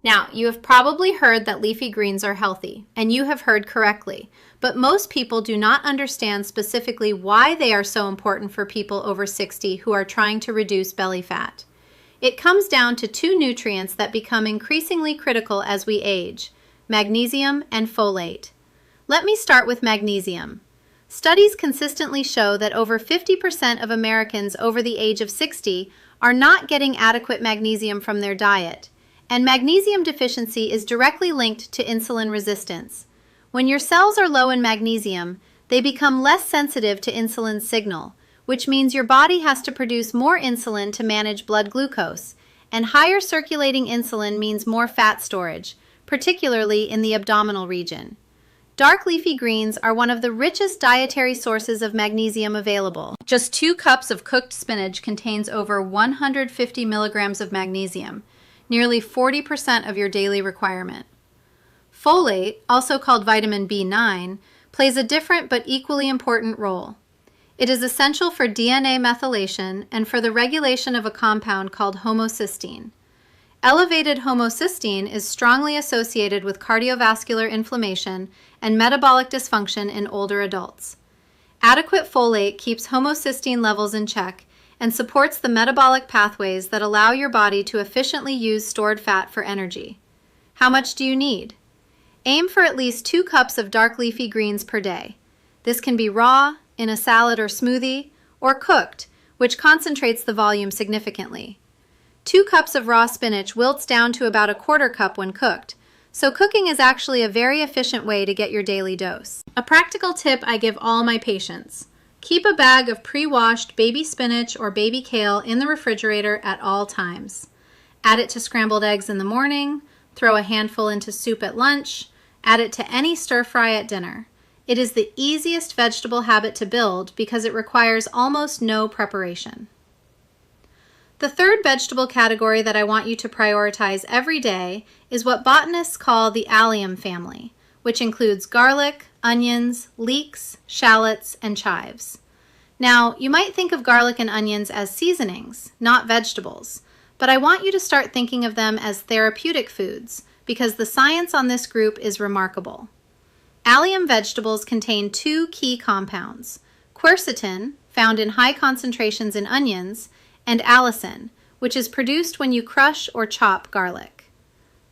Now, you have probably heard that leafy greens are healthy, and you have heard correctly, but most people do not understand specifically why they are so important for people over 60 who are trying to reduce belly fat. It comes down to two nutrients that become increasingly critical as we age: magnesium and folate. Let me start with magnesium. Studies consistently show that over 50% of Americans over the age of 60 are not getting adequate magnesium from their diet, and magnesium deficiency is directly linked to insulin resistance. When your cells are low in magnesium, they become less sensitive to insulin's signal, which means your body has to produce more insulin to manage blood glucose, and higher circulating insulin means more fat storage, particularly in the abdominal region. Dark leafy greens are one of the richest dietary sources of magnesium available. Just 2 cups of cooked spinach contains over 150 milligrams of magnesium, nearly 40% of your daily requirement. Folate, also called vitamin B9, plays a different but equally important role. It is essential for DNA methylation and for the regulation of a compound called homocysteine. Elevated homocysteine is strongly associated with cardiovascular inflammation and metabolic dysfunction in older adults. Adequate folate keeps homocysteine levels in check and supports the metabolic pathways that allow your body to efficiently use stored fat for energy. How much do you need? Aim for at least 2 cups of dark leafy greens per day. This can be raw, in a salad or smoothie, or cooked, which concentrates the volume significantly. 2 cups of raw spinach wilts down to about a quarter cup when cooked, so cooking is actually a very efficient way to get your daily dose. A practical tip I give all my patients: keep a bag of pre-washed baby spinach or baby kale in the refrigerator at all times. Add it to scrambled eggs in the morning, throw a handful into soup at lunch, add it to any stir fry at dinner. It is the easiest vegetable habit to build because it requires almost no preparation. The third vegetable category that I want you to prioritize every day is what botanists call the allium family, which includes garlic, onions, leeks, shallots, and chives. Now, you might think of garlic and onions as seasonings, not vegetables, but I want you to start thinking of them as therapeutic foods because the science on this group is remarkable. Allium vegetables contain 2 key compounds: quercetin, found in high concentrations in onions, and allicin, which is produced when you crush or chop garlic.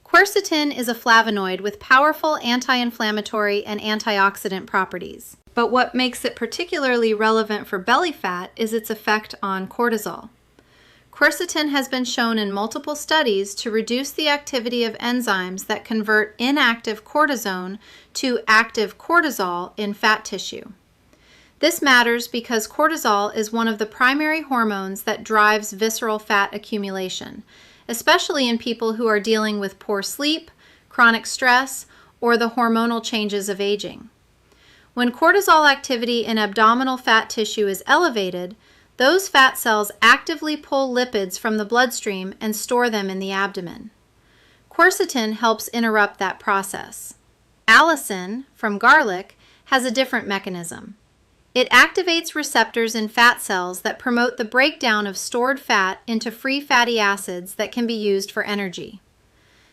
Quercetin is a flavonoid with powerful anti-inflammatory and antioxidant properties. But what makes it particularly relevant for belly fat is its effect on cortisol. Quercetin has been shown in multiple studies to reduce the activity of enzymes that convert inactive cortisone to active cortisol in fat tissue. This matters because cortisol is one of the primary hormones that drives visceral fat accumulation, especially in people who are dealing with poor sleep, chronic stress, or the hormonal changes of aging. When cortisol activity in abdominal fat tissue is elevated, those fat cells actively pull lipids from the bloodstream and store them in the abdomen. Quercetin helps interrupt that process. Allicin, from garlic, has a different mechanism. It activates receptors in fat cells that promote the breakdown of stored fat into free fatty acids that can be used for energy.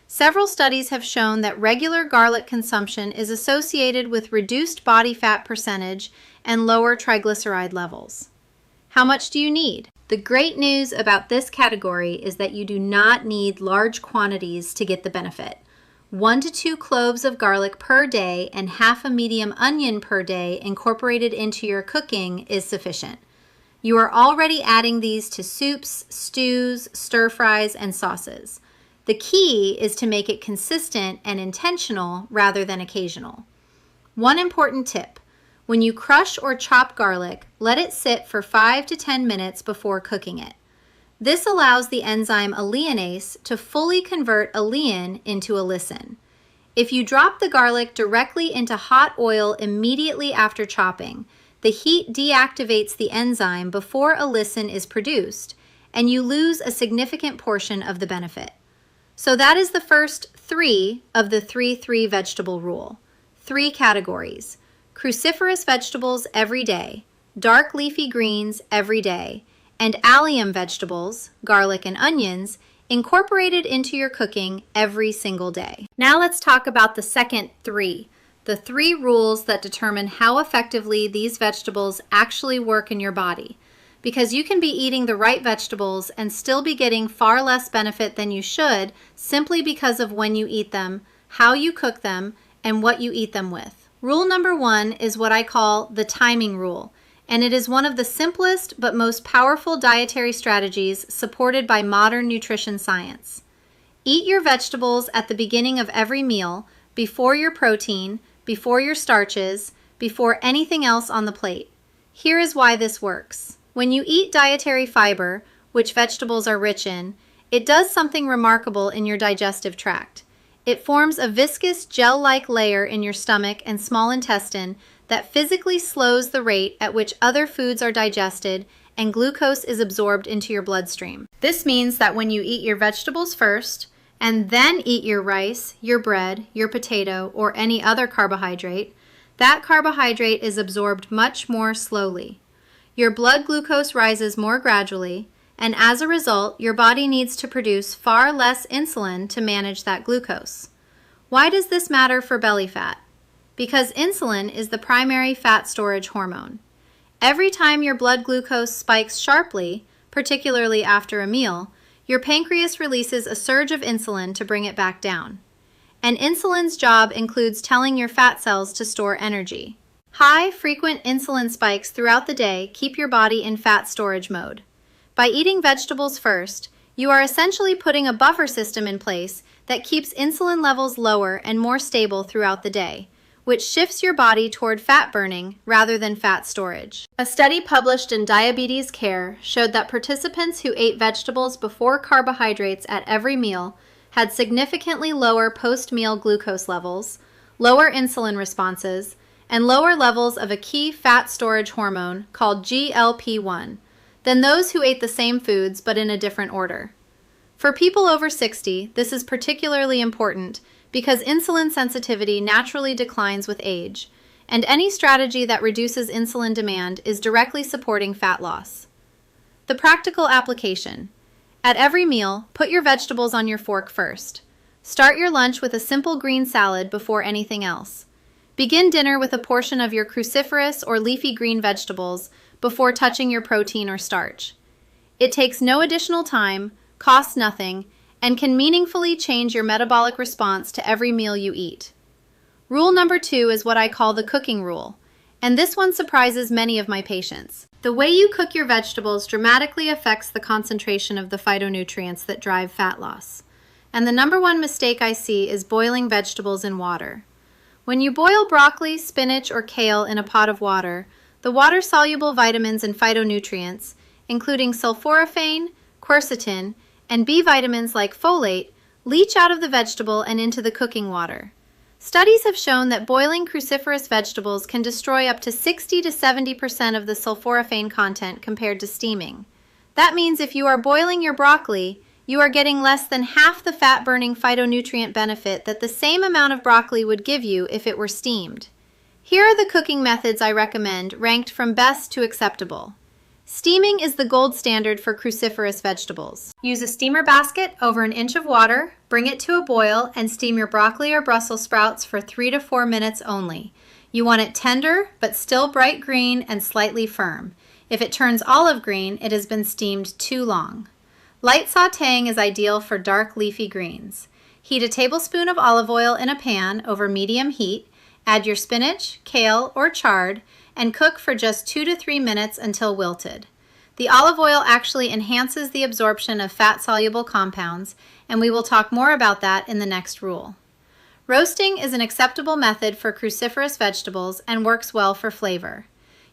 Several studies have shown that regular garlic consumption is associated with reduced body fat percentage and lower triglyceride levels. How much do you need? The great news about this category is that you do not need large quantities to get the benefit. 1 to 2 cloves of garlic per day and half a medium onion per day incorporated into your cooking is sufficient. You are already adding these to soups, stews, stir fries, and sauces. The key is to make it consistent and intentional rather than occasional. One important tip: when you crush or chop garlic, let it sit for 5 to 10 minutes before cooking it. This allows the enzyme alliinase to fully convert allein into allicin. If you drop the garlic directly into hot oil immediately after chopping, the heat deactivates the enzyme before allicin is produced, and you lose a significant portion of the benefit. So that is the first 3 of the 3-3 vegetable rule. 3 categories: cruciferous vegetables every day, dark leafy greens every day, and allium vegetables, garlic and onions, incorporated into your cooking every single day. Now let's talk about the second three, the 3 rules that determine how effectively these vegetables actually work in your body. Because you can be eating the right vegetables and still be getting far less benefit than you should simply because of when you eat them, how you cook them, and what you eat them with. Rule number 1 is what I call the timing rule, and it is one of the simplest but most powerful dietary strategies supported by modern nutrition science. Eat your vegetables at the beginning of every meal, before your protein, before your starches, before anything else on the plate. Here is why this works. When you eat dietary fiber, which vegetables are rich in, it does something remarkable in your digestive tract. It forms a viscous gel-like layer in your stomach and small intestine that physically slows the rate at which other foods are digested and glucose is absorbed into your bloodstream. This means that when you eat your vegetables first, and then eat your rice, your bread, your potato, or any other carbohydrate, that carbohydrate is absorbed much more slowly. Your blood glucose rises more gradually, and as a result, your body needs to produce far less insulin to manage that glucose. Why does this matter for belly fat? Because insulin is the primary fat storage hormone. Every time your blood glucose spikes sharply, particularly after a meal, your pancreas releases a surge of insulin to bring it back down. And insulin's job includes telling your fat cells to store energy. High, frequent insulin spikes throughout the day keep your body in fat storage mode. By eating vegetables first, you are essentially putting a buffer system in place that keeps insulin levels lower and more stable throughout the day, which shifts your body toward fat burning rather than fat storage. A study published in Diabetes Care showed that participants who ate vegetables before carbohydrates at every meal had significantly lower post-meal glucose levels, lower insulin responses, and lower levels of a key fat storage hormone called GLP-1 than those who ate the same foods but in a different order. For people over 60, this is particularly important because insulin sensitivity naturally declines with age, and any strategy that reduces insulin demand is directly supporting fat loss. The practical application. At every meal, put your vegetables on your fork first. Start your lunch with a simple green salad before anything else. Begin dinner with a portion of your cruciferous or leafy green vegetables before touching your protein or starch. It takes no additional time, costs nothing, and can meaningfully change your metabolic response to every meal you eat. Rule number 2 is what I call the cooking rule, and this one surprises many of my patients. The way you cook your vegetables dramatically affects the concentration of the phytonutrients that drive fat loss. And the number 1 mistake I see is boiling vegetables in water. When you boil broccoli, spinach, or kale in a pot of water, the water-soluble vitamins and phytonutrients, including sulforaphane, quercetin, and B vitamins like folate, leach out of the vegetable and into the cooking water. Studies have shown that boiling cruciferous vegetables can destroy up to 60 to 70% of the sulforaphane content compared to steaming. That means if you are boiling your broccoli, you are getting less than half the fat-burning phytonutrient benefit that the same amount of broccoli would give you if it were steamed. Here are the cooking methods I recommend, ranked from best to acceptable. Steaming is the gold standard for cruciferous vegetables. Use a steamer basket over an inch of water, bring it to a boil, and steam your broccoli or Brussels sprouts for 3 to 4 minutes only. You want it tender, but still bright green and slightly firm. If it turns olive green, it has been steamed too long. Light sautéing is ideal for dark leafy greens. Heat a tablespoon of olive oil in a pan over medium heat, add your spinach, kale, or chard, and cook for just 2 to 3 minutes until wilted. The olive oil actually enhances the absorption of fat-soluble compounds, and we will talk more about that in the next rule. Roasting is an acceptable method for cruciferous vegetables and works well for flavor.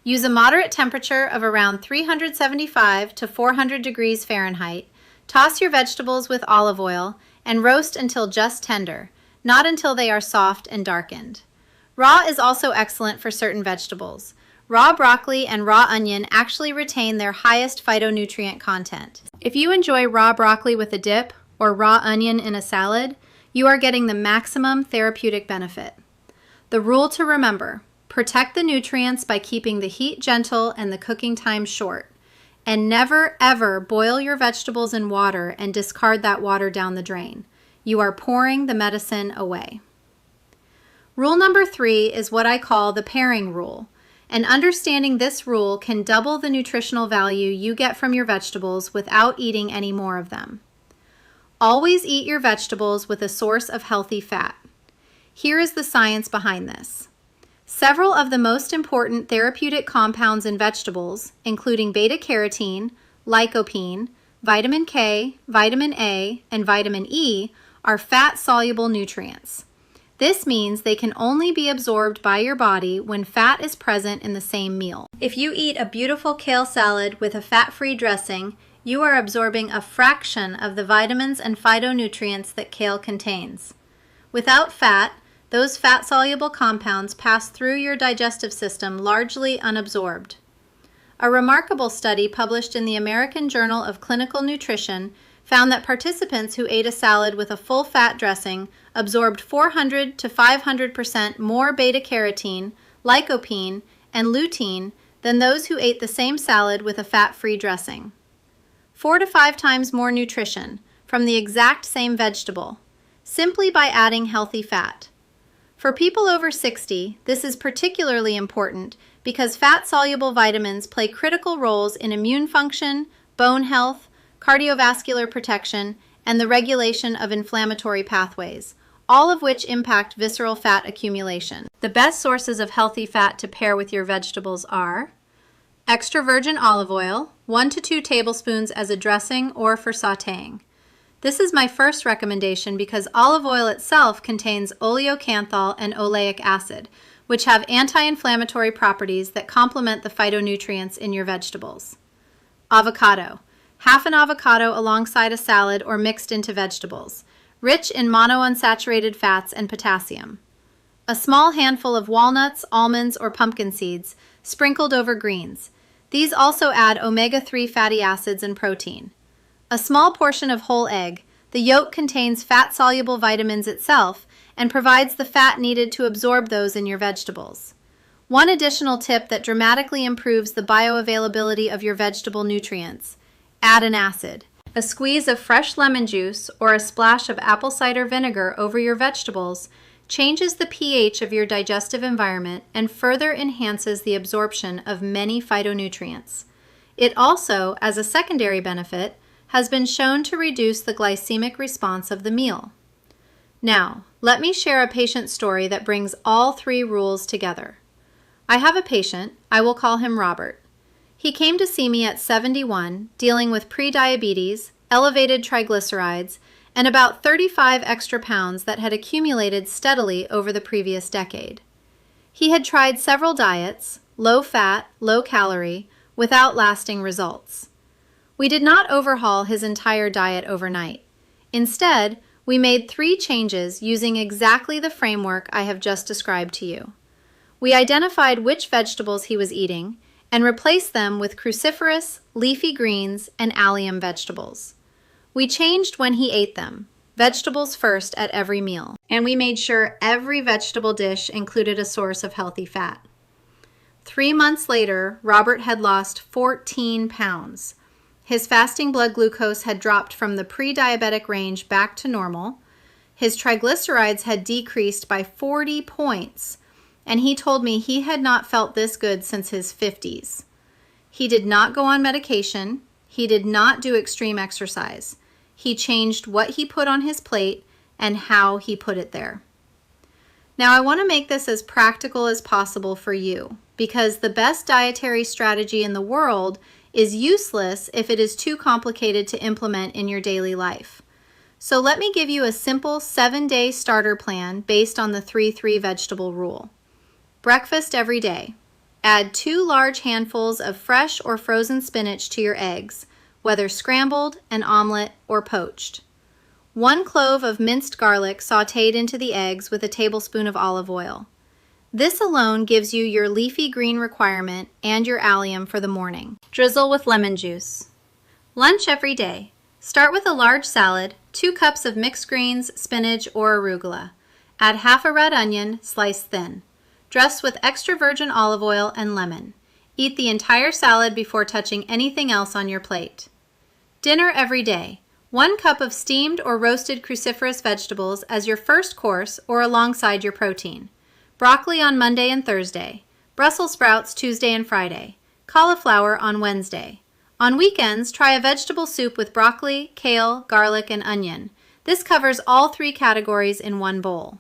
Use a moderate temperature of around 375 to 400 degrees Fahrenheit. Toss your vegetables with olive oil and roast until just tender, not until they are soft and darkened. Raw is also excellent for certain vegetables. Raw broccoli and raw onion actually retain their highest phytonutrient content. If you enjoy raw broccoli with a dip or raw onion in a salad, you are getting the maximum therapeutic benefit. The rule to remember: protect the nutrients by keeping the heat gentle and the cooking time short. And never, ever boil your vegetables in water and discard that water down the drain. You are pouring the medicine away. Rule number 3 is what I call the pairing rule. And understanding this rule can double the nutritional value you get from your vegetables without eating any more of them. Always eat your vegetables with a source of healthy fat. Here is the science behind this. Several of the most important therapeutic compounds in vegetables, including beta-carotene, lycopene, vitamin K, vitamin A, and vitamin E, are fat-soluble nutrients. This means they can only be absorbed by your body when fat is present in the same meal. If you eat a beautiful kale salad with a fat-free dressing, you are absorbing a fraction of the vitamins and phytonutrients that kale contains. Without fat, those fat-soluble compounds pass through your digestive system largely unabsorbed. A remarkable study published in the American Journal of Clinical Nutrition found that participants who ate a salad with a full-fat dressing absorbed 400 to 500% more beta-carotene, lycopene, and lutein than those who ate the same salad with a fat-free dressing. 4 to 5 times more nutrition from the exact same vegetable, simply by adding healthy fat. For people over 60, this is particularly important because fat-soluble vitamins play critical roles in immune function, bone health, cardiovascular protection, and the regulation of inflammatory pathways, all of which impact visceral fat accumulation. The best sources of healthy fat to pair with your vegetables are extra virgin olive oil, 1 to 2 tablespoons as a dressing or for sautéing. This is my first recommendation because olive oil itself contains oleocanthal and oleic acid, which have anti-inflammatory properties that complement the phytonutrients in your vegetables. Avocado. Half an avocado alongside a salad or mixed into vegetables, rich in monounsaturated fats and potassium. A small handful of walnuts, almonds, or pumpkin seeds sprinkled over greens. These also add omega-3 fatty acids and protein. A small portion of whole egg. The yolk contains fat-soluble vitamins itself and provides the fat needed to absorb those in your vegetables. One additional tip that dramatically improves the bioavailability of your vegetable nutrients: add an acid. A squeeze of fresh lemon juice or a splash of apple cider vinegar over your vegetables changes the pH of your digestive environment and further enhances the absorption of many phytonutrients. It also, as a secondary benefit, has been shown to reduce the glycemic response of the meal. Now, let me share a patient story that brings all 3 rules together. I have a patient, I will call him Robert. He came to see me at 71, dealing with prediabetes, elevated triglycerides, and about 35 extra pounds that had accumulated steadily over the previous decade. He had tried several diets, low fat, low calorie, without lasting results. We did not overhaul his entire diet overnight. Instead, we made 3 changes using exactly the framework I have just described to you. We identified which vegetables he was eating and replaced them with cruciferous, leafy greens, and allium vegetables. We changed when he ate them, vegetables first at every meal, and we made sure every vegetable dish included a source of healthy fat. 3 months later, Robert had lost 14 pounds. His fasting blood glucose had dropped from the pre-diabetic range back to normal. His triglycerides had decreased by 40 points, and he told me he had not felt this good since his 50s. He did not go on medication. He did not do extreme exercise. He changed what he put on his plate and how he put it there. Now, I want to make this as practical as possible for you, because the best dietary strategy in the world is useless if it is too complicated to implement in your daily life. So let me give you a simple 7-day starter plan based on the 3-3 vegetable rule. Breakfast every day. Add 2 large handfuls of fresh or frozen spinach to your eggs, whether scrambled, an omelet, or poached. 1 clove of minced garlic sautéed into the eggs with a tablespoon of olive oil. This alone gives you your leafy green requirement and your allium for the morning. Drizzle with lemon juice. Lunch every day. Start with a large salad, 2 cups of mixed greens, spinach, or arugula. Add half a red onion, sliced thin. Dress with extra virgin olive oil and lemon. Eat the entire salad before touching anything else on your plate. Dinner every day. 1 cup of steamed or roasted cruciferous vegetables as your first course or alongside your protein. Broccoli on Monday and Thursday. Brussels sprouts Tuesday and Friday. Cauliflower on Wednesday. On weekends, try a vegetable soup with broccoli, kale, garlic, and onion. This covers all 3 categories in one bowl.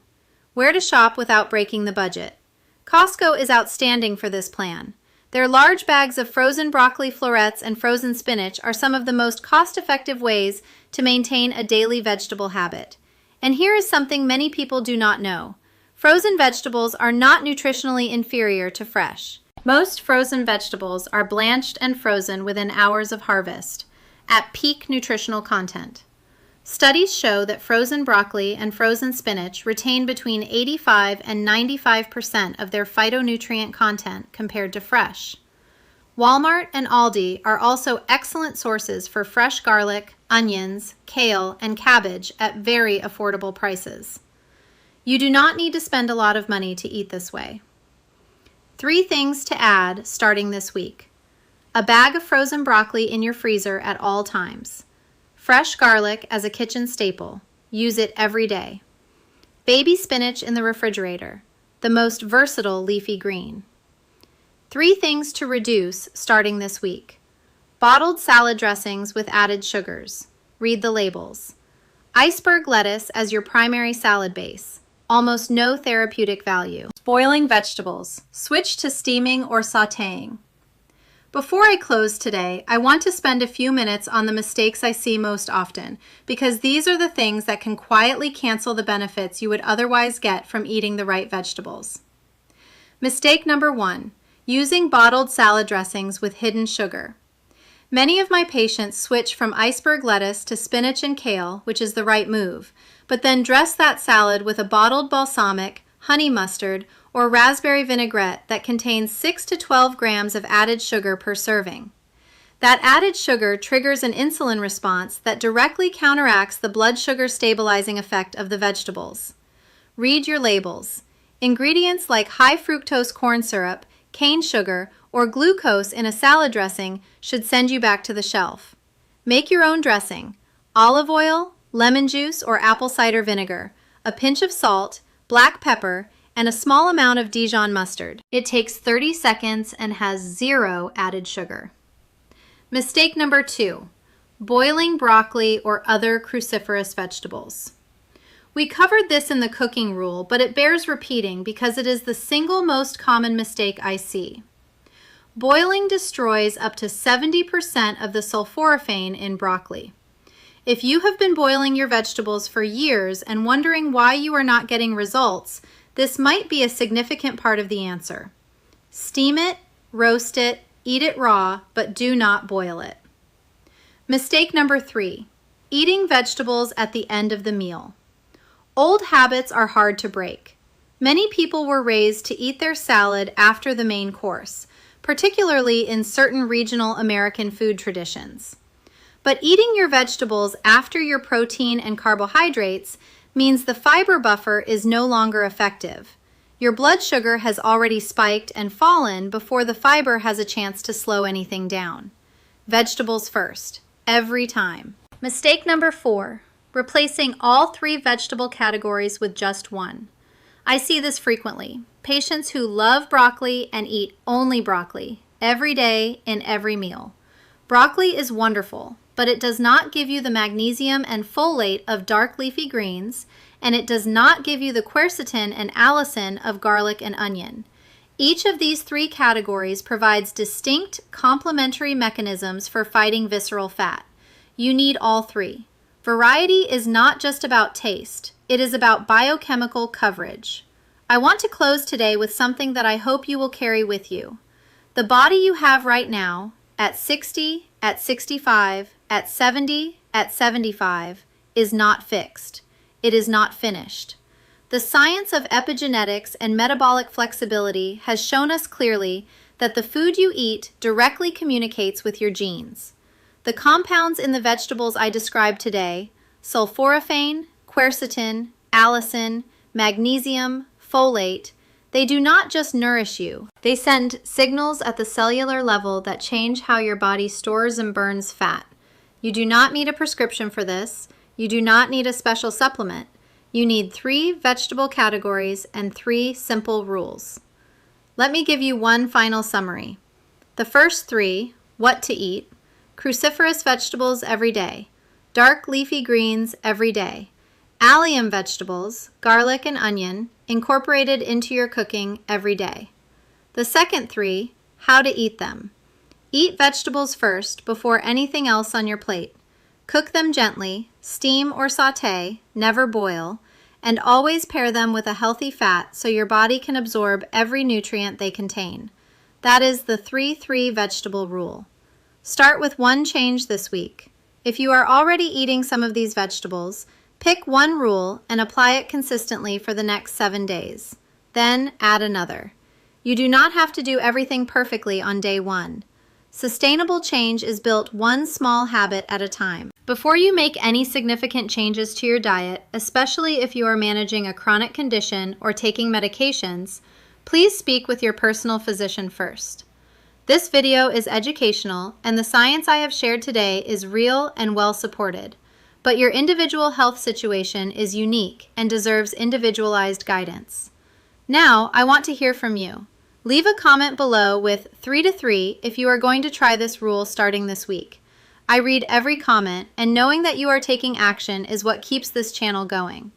Where to shop without breaking the budget. Costco is outstanding for this plan. Their large bags of frozen broccoli florets and frozen spinach are some of the most cost-effective ways to maintain a daily vegetable habit. And here is something many people do not know. Frozen vegetables are not nutritionally inferior to fresh. Most frozen vegetables are blanched and frozen within hours of harvest, at peak nutritional content. Studies show that frozen broccoli and frozen spinach retain between 85 and 95% of their phytonutrient content compared to fresh. Walmart and Aldi are also excellent sources for fresh garlic, onions, kale, and cabbage at very affordable prices. You do not need to spend a lot of money to eat this way. 3 things to add starting this week. A bag of frozen broccoli in your freezer at all times. Fresh garlic as a kitchen staple. Use it every day. Baby spinach in the refrigerator, the most versatile leafy green. 3 things to reduce starting this week. Bottled salad dressings with added sugars. Read the labels. Iceberg lettuce as your primary salad base. Almost no therapeutic value. Boiling vegetables. Switch to steaming or sautéing. Before I close today, I want to spend a few minutes on the mistakes I see most often, because these are the things that can quietly cancel the benefits you would otherwise get from eating the right vegetables. Mistake number 1, using bottled salad dressings with hidden sugar. Many of my patients switch from iceberg lettuce to spinach and kale, which is the right move, but then dress that salad with a bottled balsamic, honey mustard, or raspberry vinaigrette that contains 6 to 12 grams of added sugar per serving. That added sugar triggers an insulin response that directly counteracts the blood sugar stabilizing effect of the vegetables. Read your labels. Ingredients like high fructose corn syrup, cane sugar, or glucose in a salad dressing should send you back to the shelf. Make your own dressing. Olive oil, lemon juice or apple cider vinegar, a pinch of salt, black pepper, and a small amount of Dijon mustard. It takes 30 seconds and has 0 added sugar. Mistake number 2, boiling broccoli or other cruciferous vegetables. We covered this in the cooking rule, but it bears repeating because it is the single most common mistake I see. Boiling destroys up to 70% of the sulforaphane in broccoli. If you have been boiling your vegetables for years and wondering why you are not getting results, this might be a significant part of the answer. Steam it, roast it, eat it raw, but do not boil it. Mistake number 3, eating vegetables at the end of the meal. Old habits are hard to break. Many people were raised to eat their salad after the main course, particularly in certain regional American food traditions. But eating your vegetables after your protein and carbohydrates means the fiber buffer is no longer effective. Your blood sugar has already spiked and fallen before the fiber has a chance to slow anything down. Vegetables first, every time. Mistake number 4, replacing all 3 vegetable categories with just one. I see this frequently. Patients who love broccoli and eat only broccoli every day in every meal. Broccoli is wonderful, but it does not give you the magnesium and folate of dark leafy greens, and it does not give you the quercetin and allicin of garlic and onion. Each of these 3 categories provides distinct complementary mechanisms for fighting visceral fat. You need all 3. Variety is not just about taste, it is about biochemical coverage. I want to close today with something that I hope you will carry with you. The body you have right now, at 60, at 65, at 70, at 75, is not fixed. It is not finished. The science of epigenetics and metabolic flexibility has shown us clearly that the food you eat directly communicates with your genes. The compounds in the vegetables I described today, sulforaphane, quercetin, allicin, magnesium, folate, They do not just nourish you. They send signals at the cellular level that change how your body stores and burns fat. You do not need a prescription for this. You do not need a special supplement. You need 3 vegetable categories and 3 simple rules. Let me give you one final summary. The first 3, what to eat: cruciferous vegetables every day, dark leafy greens every day, allium vegetables, garlic and onion, incorporated into your cooking every day. The second 3, how to eat them. Eat vegetables first before anything else on your plate. Cook them gently, steam or saute, never boil, and always pair them with a healthy fat so your body can absorb every nutrient they contain. That is the 3-3 vegetable rule. Start with one change this week. If you are already eating some of these vegetables, pick one rule and apply it consistently for the next 7 days. Then add another. You do not have to do everything perfectly on day 1. Sustainable change is built one small habit at a time. Before you make any significant changes to your diet, especially if you are managing a chronic condition or taking medications, please speak with your personal physician first. This video is educational, and the science I have shared today is real and well supported, but your individual health situation is unique and deserves individualized guidance. Now, I want to hear from you. Leave a comment below with 3 to 3 if you are going to try this rule starting this week. I read every comment, and knowing that you are taking action is what keeps this channel going.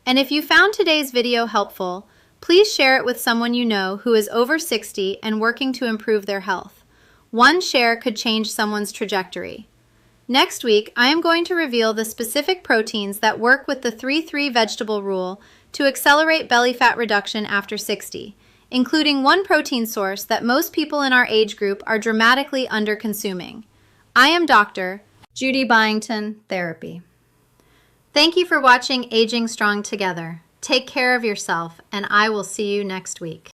And if you found today's video helpful, please share it with someone you know who is over 60 and working to improve their health. One share could change someone's trajectory. Next week, I am going to reveal the specific proteins that work with the 3-3 vegetable rule to accelerate belly fat reduction after 60, including one protein source that most people in our age group are dramatically under-consuming. I am Dr. Judy Byington, Therapy. Thank you for watching Aging Strong Together. Take care of yourself, and I will see you next week.